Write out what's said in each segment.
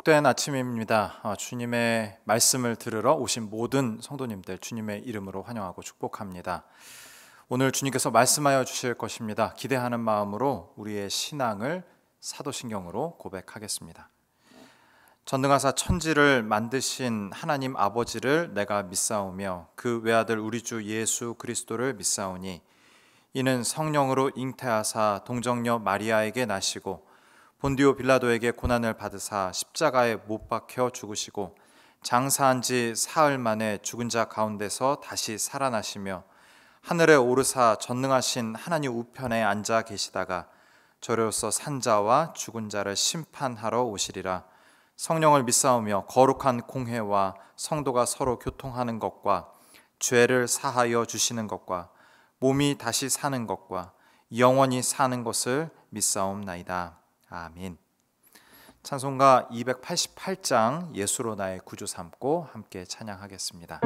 복된 아침입니다. 주님의 말씀을 들으러 오신 모든 성도님들 주님의 이름으로 환영하고 축복합니다. 오늘 주님께서 말씀하여 주실 것입니다. 기대하는 마음으로 우리의 신앙을 사도신경으로 고백하겠습니다. 전능하사 천지를 만드신 하나님 아버지를 내가 믿사오며 그 외아들 우리 주 예수 그리스도를 믿사오니 이는 성령으로 잉태하사 동정녀 마리아에게 나시고 본디오 빌라도에게 고난을 받으사 십자가에 못 박혀 죽으시고 장사한 지 사흘 만에 죽은 자 가운데서 다시 살아나시며 하늘에 오르사 전능하신 하나님 우편에 앉아 계시다가 저로서 산 자와 죽은 자를 심판하러 오시리라. 성령을 믿사오며 거룩한 공회와 성도가 서로 교통하는 것과 죄를 사하여 주시는 것과 몸이 다시 사는 것과 영원히 사는 것을 믿사옵나이다. 아멘. 찬송가 288장 예수로 나의 구주 삼고 함께 찬양하겠습니다.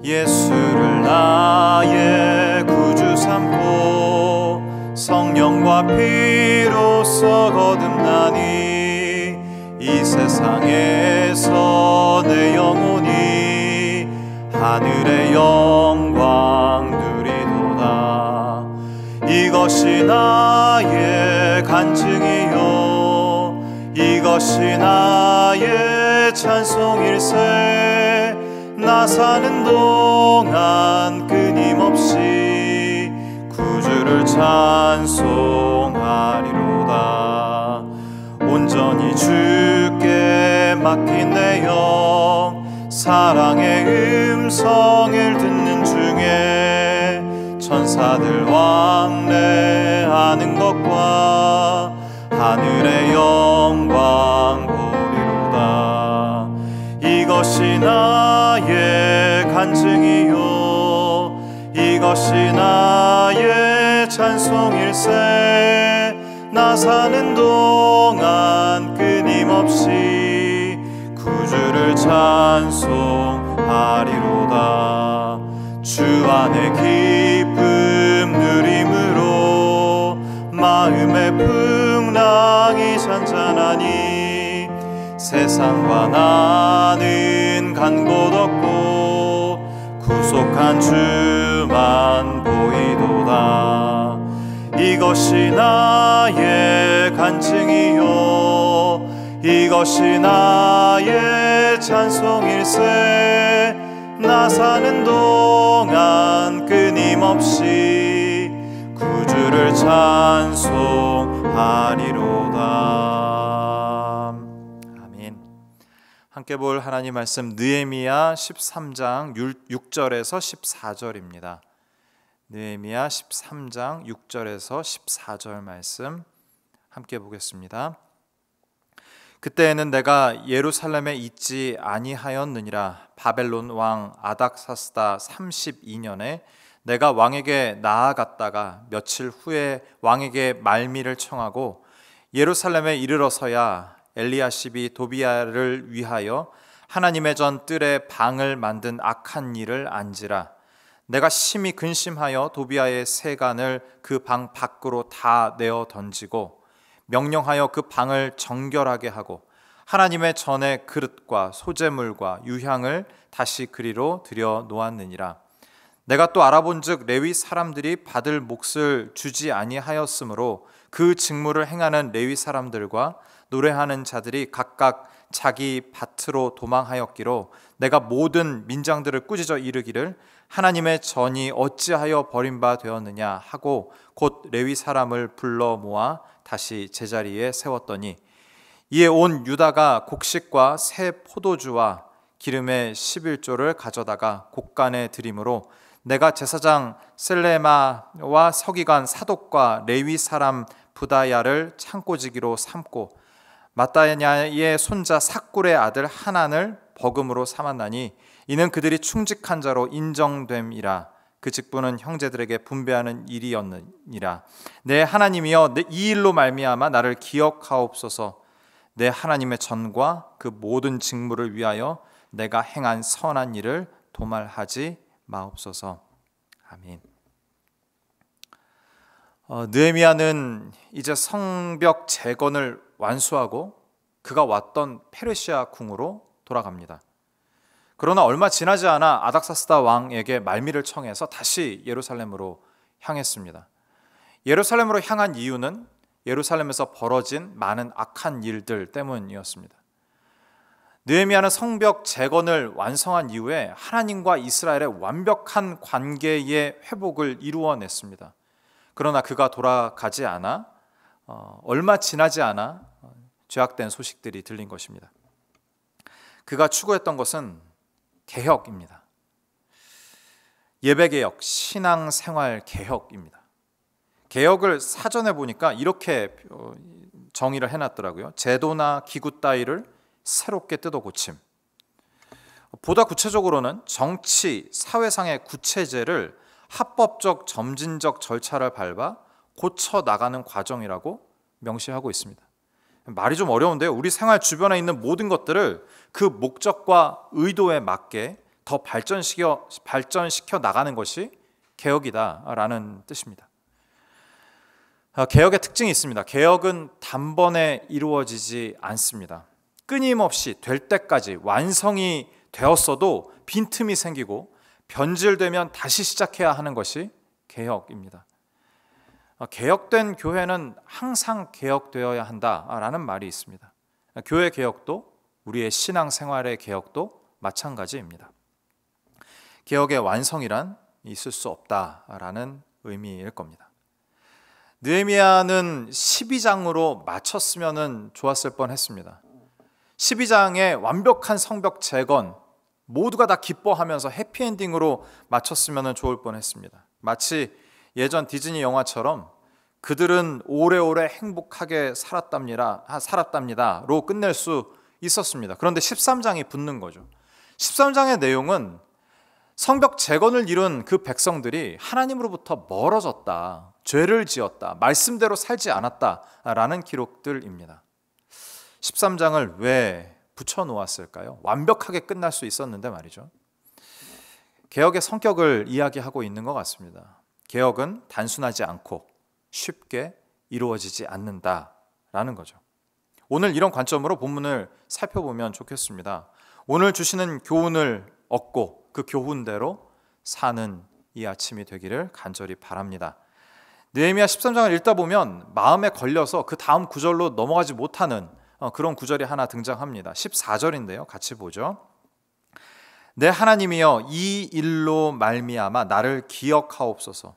예수를 나의 구주 삼고 성령과 피로써 거듭나니 이 세상에서 내 영혼이 하늘의 영광 누리도다. 이것이 나의 간증이요 이것이 나의 찬송일세. 나 사는 동안 끊임없이 구주를 찬송하리로다. 온전히 주께 맡긴 내 영 사랑의 음성을 듣는 중에 천사들 왕래하는 것과 하늘의 영광 보리로다. 이것이 나의 간증이요 이것이 나의 찬송일세. 나 사는 동안 끊임없이 구주를 찬송하리로다. 주 안에 기쁨 누림으로 마음의 풍랑이 잔잔하니 세상과 나는 간 곳 없고 구속한 주만 보이도다. 이것이 나의 간증이요 이것이 나의 찬송일세. 나 사는 동안 끊임없이 구주를 찬송하리로다. 아멘. 함께 볼 하나님 말씀 느헤미야 13장 6절에서 14절입니다. 느헤미야 13장 6절에서 14절 말씀 함께 보겠습니다. 그때에는 내가 예루살렘에 있지 아니하였느니라. 바벨론 왕 아닥사스다 32년에 내가 왕에게 나아갔다가 며칠 후에 왕에게 말미를 청하고 예루살렘에 이르러서야 엘리야십이 도비야를 위하여 하나님의 전 뜰에 방을 만든 악한 일을 안지라. 내가 심히 근심하여 도비야의 세간을 그 방 밖으로 다 내어 던지고 명령하여 그 방을 정결하게 하고 하나님의 전의 그릇과 소재물과 유향을 다시 그리로 들여 놓았느니라. 내가 또 알아본즉 레위 사람들이 받을 몫을 주지 아니하였으므로 그 직무를 행하는 레위 사람들과 노래하는 자들이 각각 자기 밭으로 도망하였기로 내가 모든 민장들을 꾸짖어 이르기를 하나님의 전이 어찌하여 버림바 되었느냐 하고 곧 레위 사람을 불러 모아 다시 제자리에 세웠더니 이에 온 유다가 곡식과 새 포도주와 기름의 11조를 가져다가 곡간에 드림으로 내가 제사장 셀레마와 서기관 사독과 레위 사람 부다야를 창고지기로 삼고 마따냐의 손자 삭굴의 아들 하난을 버금으로 삼았나니 이는 그들이 충직한 자로 인정됨이라. 그 직분은 형제들에게 분배하는 일이었느니라. 내 하나님이여 이 일로 말미암아 나를 기억하옵소서. 내 하나님의 전과 그 모든 직무를 위하여 내가 행한 선한 일을 도말하지 마옵소서. 아멘. 느헤미야는 이제 성벽 재건을 완수하고 그가 왔던 페르시아 궁으로 돌아갑니다. 그러나 얼마 지나지 않아 아닥사스다 왕에게 말미를 청해서 다시 예루살렘으로 향했습니다. 예루살렘으로 향한 이유는 예루살렘에서 벌어진 많은 악한 일들 때문이었습니다. 느헤미야는 성벽 재건을 완성한 이후에 하나님과 이스라엘의 완벽한 관계의 회복을 이루어냈습니다. 그러나 그가 돌아가지 않아 얼마 지나지 않아 죄악된 소식들이 들린 것입니다. 그가 추구했던 것은 개혁입니다. 예배개혁, 신앙생활 개혁입니다. 개혁을 사전에 보니까 이렇게 정의를 해놨더라고요. 제도나 기구 따위를 새롭게 뜯어 고침. 보다 구체적으로는 정치, 사회상의 구체제를 합법적, 점진적 절차를 밟아 고쳐 나가는 과정이라고 명시하고 있습니다. 말이 좀 어려운데요. 우리 생활 주변에 있는 모든 것들을 그 목적과 의도에 맞게 더 발전시켜 나가는 것이 개혁이다라는 뜻입니다. 개혁의 특징이 있습니다. 개혁은 단번에 이루어지지 않습니다. 끊임없이 될 때까지 완성이 되었어도 빈틈이 생기고 변질되면 다시 시작해야 하는 것이 개혁입니다. 개혁된 교회는 항상 개혁되어야 한다라는 말이 있습니다. 교회 개혁도 우리의 신앙생활의 개혁도 마찬가지입니다. 개혁의 완성이란 있을 수 없다라는 의미일 겁니다. 느헤미야는 12장으로 마쳤으면 좋았을 뻔했습니다. 12장의 완벽한 성벽 재건, 모두가 다 기뻐하면서 해피엔딩으로 마쳤으면 좋을 뻔했습니다. 마치 예전 디즈니 영화처럼 그들은 오래오래 행복하게 살았답니다로 끝낼 수 있었습니다. 그런데 13장이 붙는 거죠. 13장의 내용은 성벽 재건을 이룬 그 백성들이 하나님으로부터 멀어졌다, 죄를 지었다, 말씀대로 살지 않았다라는 기록들입니다. 13장을 왜 붙여놓았을까요? 완벽하게 끝날 수 있었는데 말이죠. 개혁의 성격을 이야기하고 있는 것 같습니다. 개혁은 단순하지 않고 쉽게 이루어지지 않는다라는 거죠. 오늘 이런 관점으로 본문을 살펴보면 좋겠습니다. 오늘 주시는 교훈을 얻고 그 교훈대로 사는 이 아침이 되기를 간절히 바랍니다. 느헤미야 13장을 읽다 보면 마음에 걸려서 그 다음 구절로 넘어가지 못하는 그런 구절이 하나 등장합니다. 14절인데요. 같이 보죠. 내 하나님이여, 이 일로 말미암아 나를 기억하옵소서.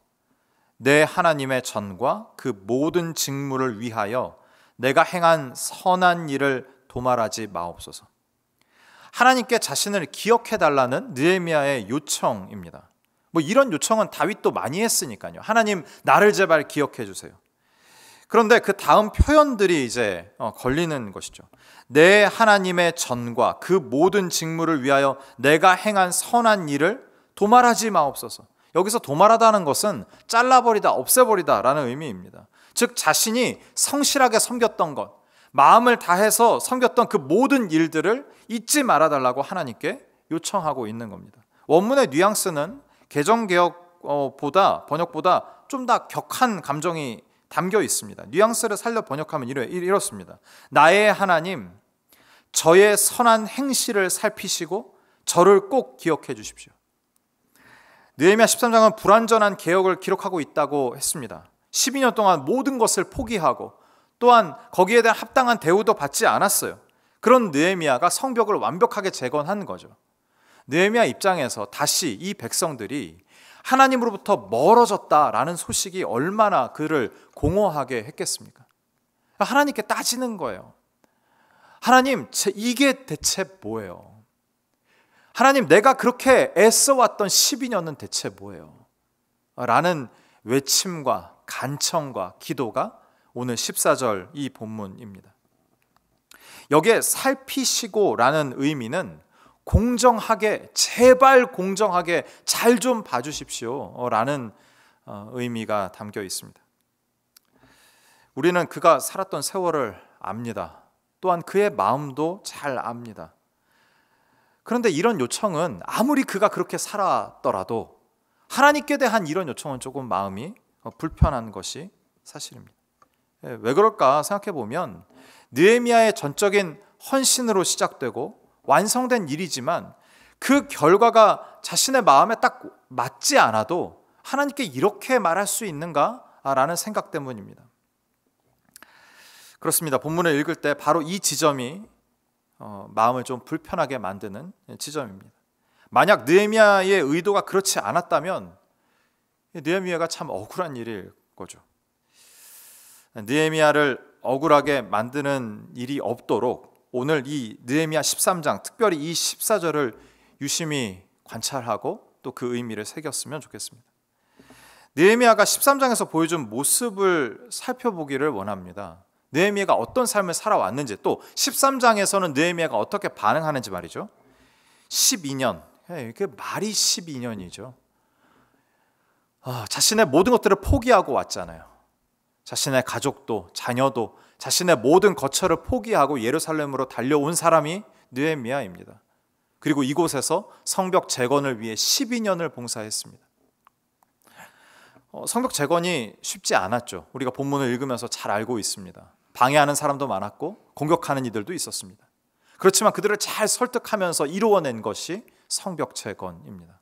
내 하나님의 전과 그 모든 직무를 위하여 내가 행한 선한 일을 도말하지 마옵소서. 하나님께 자신을 기억해달라는 느헤미야의 요청입니다. 이런 요청은 다윗도 많이 했으니까요. 하나님, 나를 제발 기억해 주세요. 그런데 그 다음 표현들이 이제 걸리는 것이죠. 내 하나님의 전과 그 모든 직무를 위하여 내가 행한 선한 일을 도말하지 마옵소서. 여기서 도말하다는 것은 잘라버리다, 없애버리다라는 의미입니다. 즉 자신이 성실하게 섬겼던 것, 마음을 다해서 섬겼던 그 모든 일들을 잊지 말아달라고 하나님께 요청하고 있는 겁니다. 원문의 뉘앙스는 개정개혁보다 번역보다 좀 더 격한 감정이 담겨 있습니다. 뉘앙스를 살려 번역하면 이렇습니다. 나의 하나님, 저의 선한 행실을 살피시고 저를 꼭 기억해 주십시오. 느헤미야 13장은 불완전한 개혁을 기록하고 있다고 했습니다. 12년 동안 모든 것을 포기하고 또한 거기에 대한 합당한 대우도 받지 않았어요. 그런 느헤미야가 성벽을 완벽하게 재건한 거죠. 느헤미야 입장에서 다시 이 백성들이 하나님으로부터 멀어졌다라는 소식이 얼마나 그를 공허하게 했겠습니까? 하나님께 따지는 거예요. 하나님, 이게 대체 뭐예요? 하나님, 내가 그렇게 애써왔던 12년은 대체 뭐예요? 라는 외침과 간청과 기도가 오늘 14절 이 본문입니다. 여기에 살피시고라는 의미는 공정하게, 제발 공정하게 잘 좀 봐주십시오 라는 의미가 담겨 있습니다. 우리는 그가 살았던 세월을 압니다. 또한 그의 마음도 잘 압니다. 그런데 이런 요청은 아무리 그가 그렇게 살았더라도 하나님께 대한 이런 요청은 조금 마음이 불편한 것이 사실입니다. 왜 그럴까 생각해 보면 느헤미야의 전적인 헌신으로 시작되고 완성된 일이지만 그 결과가 자신의 마음에 딱 맞지 않아도 하나님께 이렇게 말할 수 있는가라는 생각 때문입니다. 그렇습니다. 본문을 읽을 때 바로 이 지점이 마음을 좀 불편하게 만드는 지점입니다. 만약 느헤미야의 의도가 그렇지 않았다면 느헤미야가 참 억울한 일일 거죠. 느헤미야를 억울하게 만드는 일이 없도록 오늘 이 느헤미야 13장, 특별히 이 14절을 유심히 관찰하고 또 그 의미를 새겼으면 좋겠습니다. 느헤미야가 13장에서 보여준 모습을 살펴보기를 원합니다. 느헤미야가 어떤 삶을 살아왔는지, 또 13장에서는 느헤미야가 어떻게 반응하는지 말이죠. 12년, 이게 말이 12년이죠. 자신의 모든 것들을 포기하고 왔잖아요. 자신의 가족도 자녀도 자신의 모든 거처를 포기하고 예루살렘으로 달려온 사람이 느헤미야입니다. 그리고 이곳에서 성벽 재건을 위해 12년을 봉사했습니다. 성벽 재건이 쉽지 않았죠. 우리가 본문을 읽으면서 잘 알고 있습니다. 방해하는 사람도 많았고 공격하는 이들도 있었습니다. 그렇지만 그들을 잘 설득하면서 이루어낸 것이 성벽 재건입니다.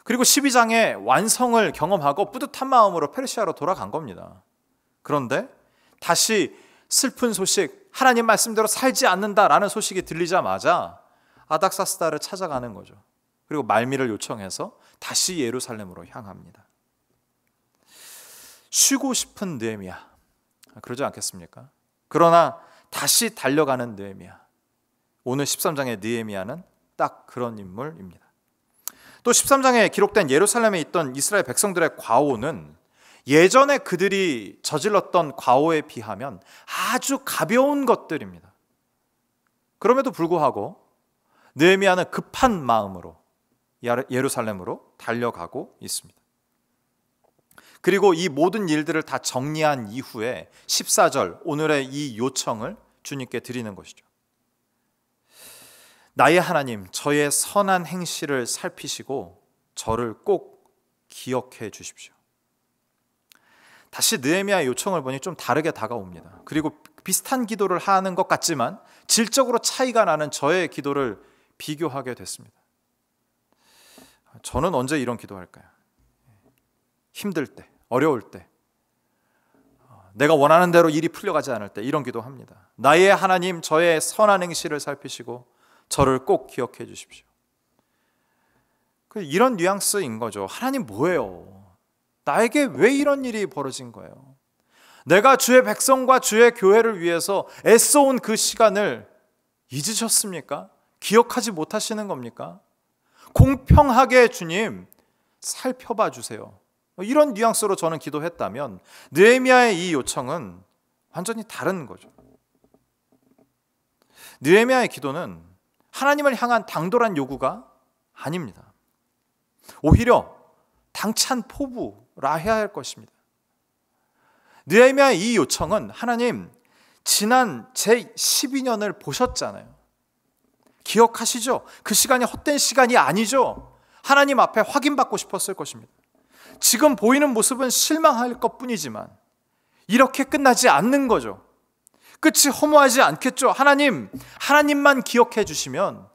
그리고 12장의 완성을 경험하고 뿌듯한 마음으로 페르시아로 돌아간 겁니다. 그런데 다시 슬픈 소식, 하나님 말씀대로 살지 않는다라는 소식이 들리자마자 아닥사스다를 찾아가는 거죠. 그리고 말미를 요청해서 다시 예루살렘으로 향합니다. 쉬고 싶은 느헤미야, 그러지 않겠습니까? 그러나 다시 달려가는 느헤미야. 오늘 13장의 느헤미야는 딱 그런 인물입니다. 또 13장에 기록된 예루살렘에 있던 이스라엘 백성들의 과오는 예전에 그들이 저질렀던 과오에 비하면 아주 가벼운 것들입니다. 그럼에도 불구하고 느헤미야는 급한 마음으로 예루살렘으로 달려가고 있습니다. 그리고 이 모든 일들을 다 정리한 이후에 14절 오늘의 이 요청을 주님께 드리는 것이죠. 나의 하나님, 저의 선한 행실을 살피시고 저를 꼭 기억해 주십시오. 다시 느헤미야의 요청을 보니 좀 다르게 다가옵니다. 그리고 비슷한 기도를 하는 것 같지만 질적으로 차이가 나는 저의 기도를 비교하게 됐습니다. 저는 언제 이런 기도할까요? 힘들 때, 어려울 때, 내가 원하는 대로 일이 풀려가지 않을 때 이런 기도합니다. 나의 하나님, 저의 선한 행실을 살피시고 저를 꼭 기억해 주십시오. 이런 뉘앙스인 거죠. 하나님 뭐예요? 나에게 왜 이런 일이 벌어진 거예요? 내가 주의 백성과 주의 교회를 위해서 애써온 그 시간을 잊으셨습니까? 기억하지 못하시는 겁니까? 공평하게 주님 살펴봐 주세요. 이런 뉘앙스로 저는 기도했다면 느헤미야의 이 요청은 완전히 다른 거죠. 느헤미야의 기도는 하나님을 향한 당돌한 요구가 아닙니다. 오히려 당찬 포부라 해야 할 것입니다. 느헤미야의 이 요청은 하나님, 지난 제 12년을 보셨잖아요. 기억하시죠? 그 시간이 헛된 시간이 아니죠. 하나님 앞에 확인받고 싶었을 것입니다. 지금 보이는 모습은 실망할 것뿐이지만 이렇게 끝나지 않는 거죠. 끝이 허무하지 않겠죠. 하나님만 기억해 주시면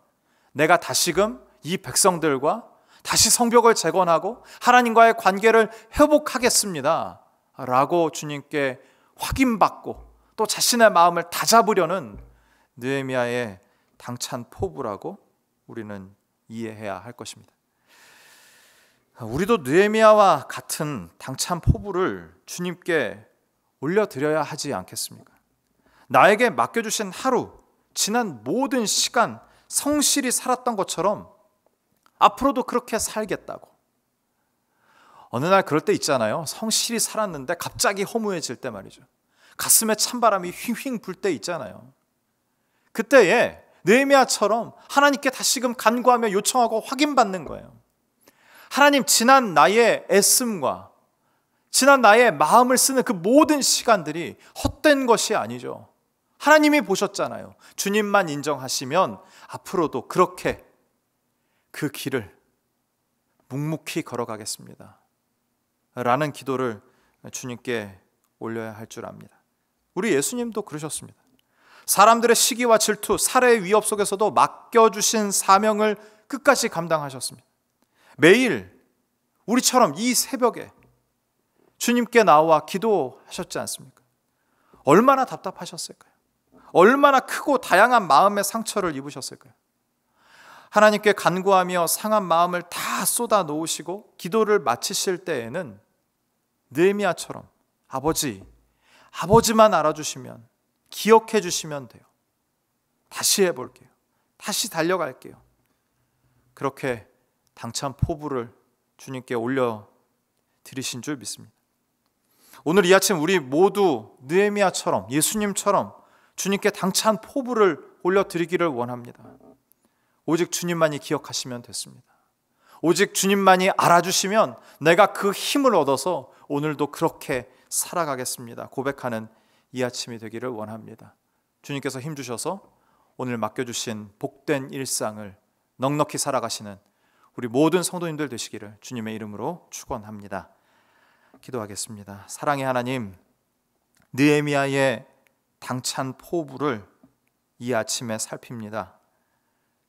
내가 다시금 이 백성들과 다시 성벽을 재건하고 하나님과의 관계를 회복하겠습니다 라고 주님께 확인받고 또 자신의 마음을 다잡으려는 느헤미야의 당찬 포부라고 우리는 이해해야 할 것입니다. 우리도 느헤미야와 같은 당찬 포부를 주님께 올려드려야 하지 않겠습니까? 나에게 맡겨주신 하루, 지난 모든 시간 성실히 살았던 것처럼 앞으로도 그렇게 살겠다고. 어느 날 그럴 때 있잖아요. 성실히 살았는데 갑자기 허무해질 때 말이죠. 가슴에 찬바람이 휘휘 불 때 있잖아요. 그때에 느헤미야처럼 하나님께 다시금 간구하며 요청하고 확인받는 거예요. 하나님, 지난 나의 애씀과 지난 나의 마음을 쓰는 그 모든 시간들이 헛된 것이 아니죠. 하나님이 보셨잖아요. 주님만 인정하시면 앞으로도 그렇게 그 길을 묵묵히 걸어가겠습니다 라는 기도를 주님께 올려야 할 줄 압니다. 우리 예수님도 그러셨습니다. 사람들의 시기와 질투, 살해의 위협 속에서도 맡겨주신 사명을 끝까지 감당하셨습니다. 매일 우리처럼 이 새벽에 주님께 나와 기도하셨지 않습니까? 얼마나 답답하셨을까요? 얼마나 크고 다양한 마음의 상처를 입으셨을까요? 하나님께 간구하며 상한 마음을 다 쏟아 놓으시고 기도를 마치실 때에는 느헤미야처럼 아버지만 알아주시면, 기억해 주시면 돼요. 다시 해볼게요. 다시 달려갈게요. 그렇게 당찬 포부를 주님께 올려드리신 줄 믿습니다. 오늘 이 아침 우리 모두 느헤미야처럼, 예수님처럼 주님께 당찬 포부를 올려드리기를 원합니다. 오직 주님만이 기억하시면 됐습니다. 오직 주님만이 알아주시면 내가 그 힘을 얻어서 오늘도 그렇게 살아가겠습니다. 고백하는 이 아침이 되기를 원합니다. 주님께서 힘주셔서 오늘 맡겨주신 복된 일상을 넉넉히 살아가시는 우리 모든 성도님들 되시기를 주님의 이름으로 축원합니다. 기도하겠습니다. 사랑의 하나님, 느헤미야의 당찬 포부를 이 아침에 살핍니다.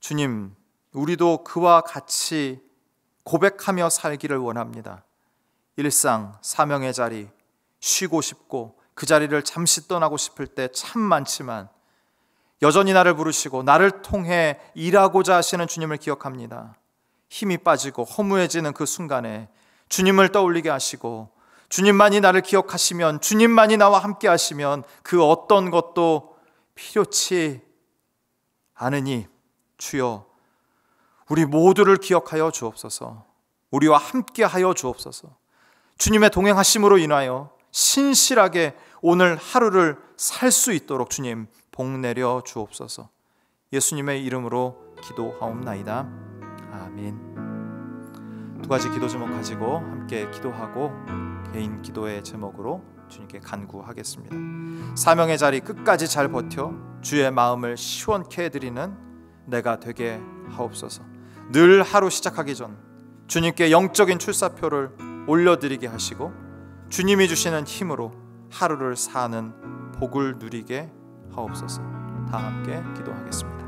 주님, 우리도 그와 같이 고백하며 살기를 원합니다. 일상, 사명의 자리, 쉬고 싶고 그 자리를 잠시 떠나고 싶을 때 참 많지만 여전히 나를 부르시고 나를 통해 일하고자 하시는 주님을 기억합니다. 힘이 빠지고 허무해지는 그 순간에 주님을 떠올리게 하시고 주님만이 나를 기억하시면, 주님만이 나와 함께 하시면 그 어떤 것도 필요치 않으니 주여 우리 모두를 기억하여 주옵소서. 우리와 함께 하여 주옵소서. 주님의 동행하심으로 인하여 신실하게 오늘 하루를 살 수 있도록 주님 복 내려 주옵소서. 예수님의 이름으로 기도하옵나이다. 아멘. 두 가지 기도 제목 가지고 함께 기도하고 개인 기도의 제목으로 주님께 간구하겠습니다. 사명의 자리 끝까지 잘 버텨 주의 마음을 시원케 해드리는 내가 되게 하옵소서. 늘 하루 시작하기 전 주님께 영적인 출사표를 올려드리게 하시고 주님이 주시는 힘으로 하루를 사는 복을 누리게 하옵소서. 다 함께 기도하겠습니다.